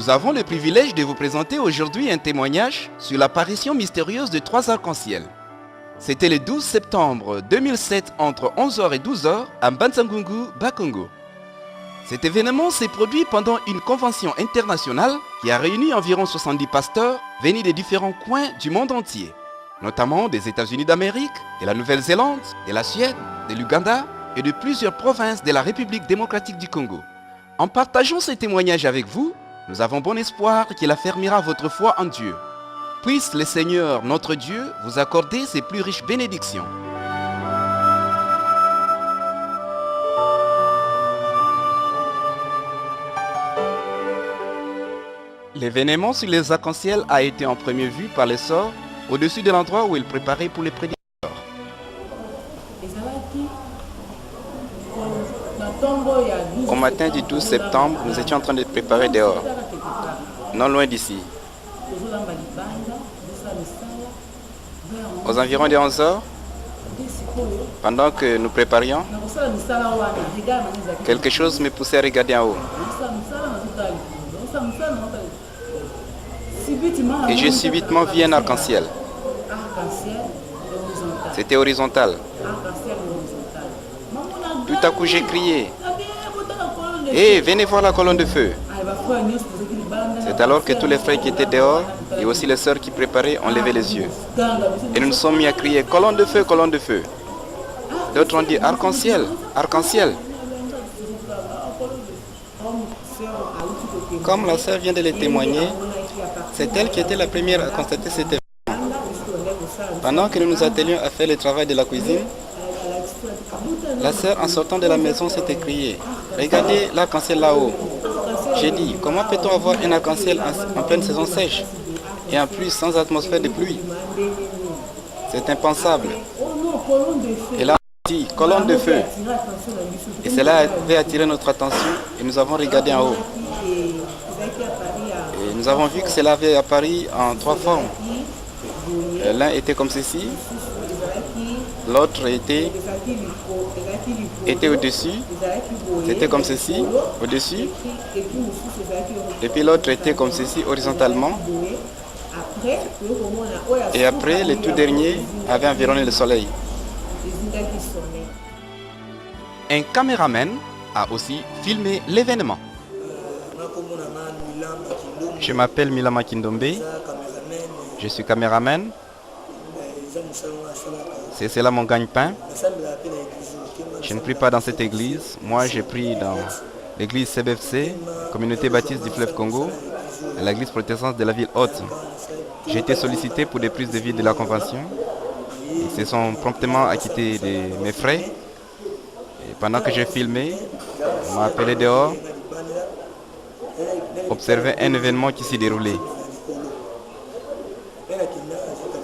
Nous avons le privilège de vous présenter aujourd'hui un témoignage sur l'apparition mystérieuse de 3 arcs-en-ciel. C'était le 12 septembre 2007 entre 11h et 12h à Mbanza-Ngungu, Bas-Congo. Cet événement s'est produit pendant une convention internationale qui a réuni environ 70 pasteurs venus des différents coins du monde entier, notamment des États-Unis d'Amérique, de la Nouvelle-Zélande, de la Suède, de l'Ouganda et de plusieurs provinces de la République démocratique du Congo. En partageant ces témoignages avec vous, nous avons bon espoir qu'il affermira votre foi en Dieu. Puisse le Seigneur, notre Dieu, vous accorder ses plus riches bénédictions. L'événement sur les arcs-en-ciel a été en première vue par les sœurs au-dessus de l'endroit où ils préparaient pour les prédicateurs. Au matin du 12 septembre, nous étions en train de préparer dehors, non loin d'ici. Aux environs de 11h, pendant que nous préparions, quelque chose me poussait à regarder en haut. Et j'ai subitement vu un arc-en-ciel. C'était horizontal. Tout à coup, j'ai crié: « Hé, venez voir la colonne de feu !» C'est alors que tous les frères qui étaient dehors et aussi les sœurs qui préparaient ont levé les yeux. Et nous nous sommes mis à crier: « Colonne de feu, colonne de feu !» D'autres ont dit: « Arc-en-ciel, arc-en-ciel !» Comme la sœur vient de le témoigner, c'est elle qui était la première à constater cet événement. Pendant que nous nous attelions à faire le travail de la cuisine, la sœur, en sortant de la maison, s'est écriée: « Regardez l'arc-en-ciel là-haut !» J'ai dit: « Comment peut-on avoir un arc-en-ciel en pleine saison sèche et en plus sans atmosphère de pluie? C'est impensable. » Et là, on dit: « Colonne de feu !» Et cela avait attiré notre attention et nous avons regardé en haut. Et nous avons vu que cela avait apparu en 3 formes. L'un était comme ceci, l'autre était au-dessus, c'était comme ceci, au-dessus, et puis l'autre était comme ceci, horizontalement. Et après, le tout dernier avait environné le soleil. Un caméraman a aussi filmé l'événement. Je m'appelle Milama Kindombe, je suis caméraman. C'est cela mon gagne-pain. Je ne prie pas dans cette église. Moi, je prie dans l'église CBFC, Communauté Baptiste du Fleuve Congo, à l'église protestante de la ville haute. J'ai été sollicité pour des prises de vie de la convention. Ils se sont promptement acquittés de mes frais. Et pendant que j'ai filmé, on m'a appelé dehors, observer un événement qui s'y déroulait.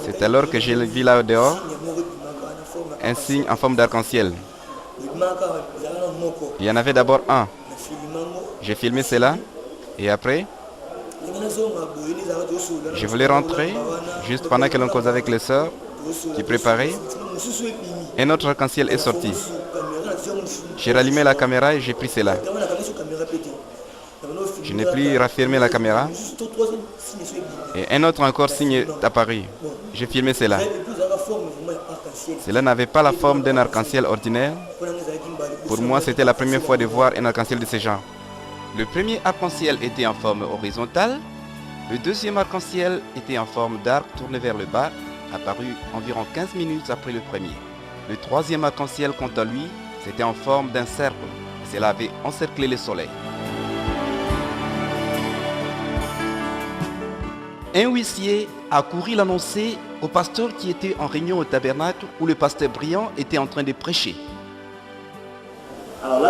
C'est alors que j'ai vu là dehors un signe en forme d'arc-en-ciel. Il y en avait d'abord un. J'ai filmé cela et après, je voulais rentrer juste pendant que l'on cause avec les sœurs qui préparaient. Un autre arc-en-ciel est sorti. J'ai rallumé la caméra et j'ai pris cela. Je n'ai plus raffermé la caméra. Et un autre encore signe est apparu. J'ai filmé cela. Cela n'avait pas la forme d'un arc-en-ciel ordinaire. Pour moi, c'était la première fois de voir un arc-en-ciel de ce genre. Le premier arc-en-ciel était en forme horizontale. Le deuxième arc-en-ciel était en forme d'arc tourné vers le bas, apparu environ 15 minutes après le premier. Le troisième arc-en-ciel, quant à lui, c'était en forme d'un cercle. Cela avait encerclé le soleil. Un huissier a couru l'annoncer au pasteur qui était en réunion au tabernacle où le pasteur Briand était en train de prêcher. Alors là,